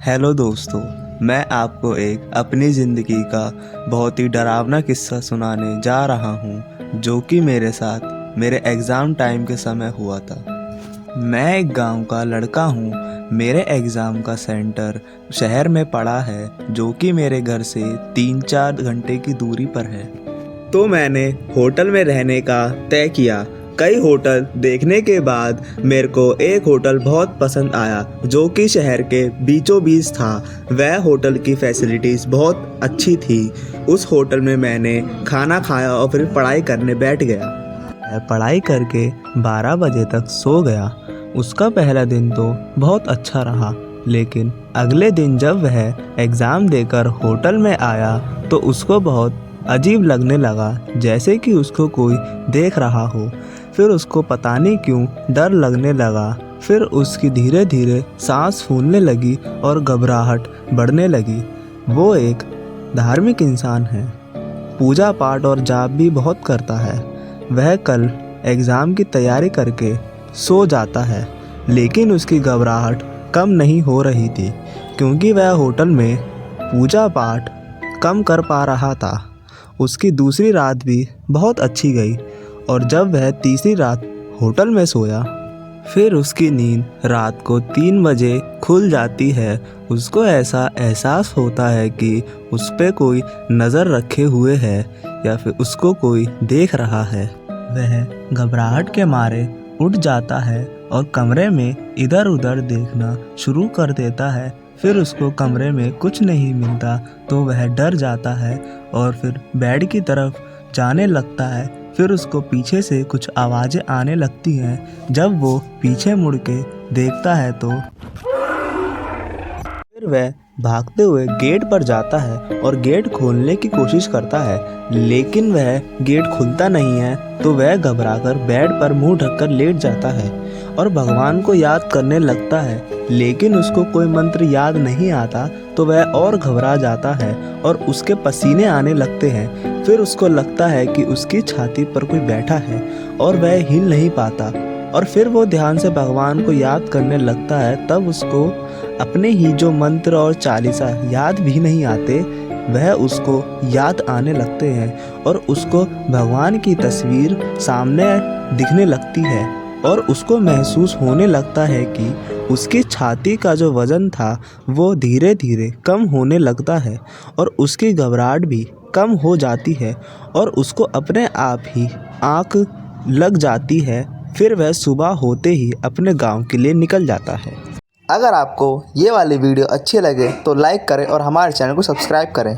Hello दोस्तों, मैं आपको एक अपनी ज़िंदगी का बहुत ही डरावना किस्सा सुनाने जा रहा हूँ जो कि मेरे साथ मेरे एग्ज़ाम टाइम के समय हुआ था। मैं एक गांव का लड़का हूँ। मेरे एग्ज़ाम का सेंटर शहर में पड़ा है जो कि मेरे घर से 3-4 घंटे की दूरी पर है। तो मैंने होटल में रहने का तय किया। कई होटल देखने के बाद मेरे को एक होटल बहुत पसंद आया जो कि शहर के बीचों बीच था। वह होटल की फैसिलिटीज़ बहुत अच्छी थी। उस होटल में मैंने खाना खाया और फिर पढ़ाई करने बैठ गया। मैं पढ़ाई करके 12 बजे तक सो गया। उसका पहला दिन तो बहुत अच्छा रहा, लेकिन अगले दिन जब वह एग्ज़ाम देकर होटल में आया तो उसको बहुत अजीब लगने लगा, जैसे कि उसको कोई देख रहा हो। फिर उसको पता नहीं क्यों डर लगने लगा। फिर उसकी धीरे धीरे सांस फूलने लगी और घबराहट बढ़ने लगी। वो एक धार्मिक इंसान है, पूजा पाठ और जाप भी बहुत करता है। वह कल एग्ज़ाम की तैयारी करके सो जाता है, लेकिन उसकी घबराहट कम नहीं हो रही थी क्योंकि वह होटल में पूजा पाठ कम कर पा रहा था। उसकी दूसरी रात भी बहुत अच्छी गई और जब वह तीसरी रात होटल में सोया, फिर उसकी नींद रात को 3 बजे खुल जाती है। उसको ऐसा एहसास होता है कि उस पे कोई नज़र रखे हुए है या फिर उसको कोई देख रहा है। वह घबराहट के मारे उठ जाता है और कमरे में इधर उधर देखना शुरू कर देता है। फिर उसको कमरे में कुछ नहीं मिलता तो वह डर जाता है और फिर बेड की तरफ जाने लगता है। फिर उसको पीछे से कुछ आवाज़ें आने लगती हैं। जब वो पीछे मुड़ के देखता है तो फिर वह भागते हुए गेट पर जाता है और गेट खोलने की कोशिश करता है, लेकिन वह गेट खुलता नहीं है। तो वह घबराकर बेड पर मुंह ढककर लेट जाता है और भगवान को याद करने लगता है, लेकिन उसको कोई मंत्र याद नहीं आता। तो वह और घबरा जाता है और उसके पसीने आने लगते हैं। फिर उसको लगता है कि उसकी छाती पर कोई बैठा है और वह हिल नहीं पाता। और फिर वो ध्यान से भगवान को याद करने लगता है। तब उसको अपने ही जो मंत्र और चालीसा याद भी नहीं आते, वह उसको याद आने लगते हैं और उसको भगवान की तस्वीर सामने दिखने लगती है और उसको महसूस होने लगता है कि उसकी छाती का जो वज़न था वो धीरे धीरे कम होने लगता है और उसकी घबराहट भी कम हो जाती है और उसको अपने आप ही आँख लग जाती है। फिर वह सुबह होते ही अपने गांव के लिए निकल जाता है। अगर आपको ये वाली वीडियो अच्छी लगे तो लाइक करें और हमारे चैनल को सब्सक्राइब करें।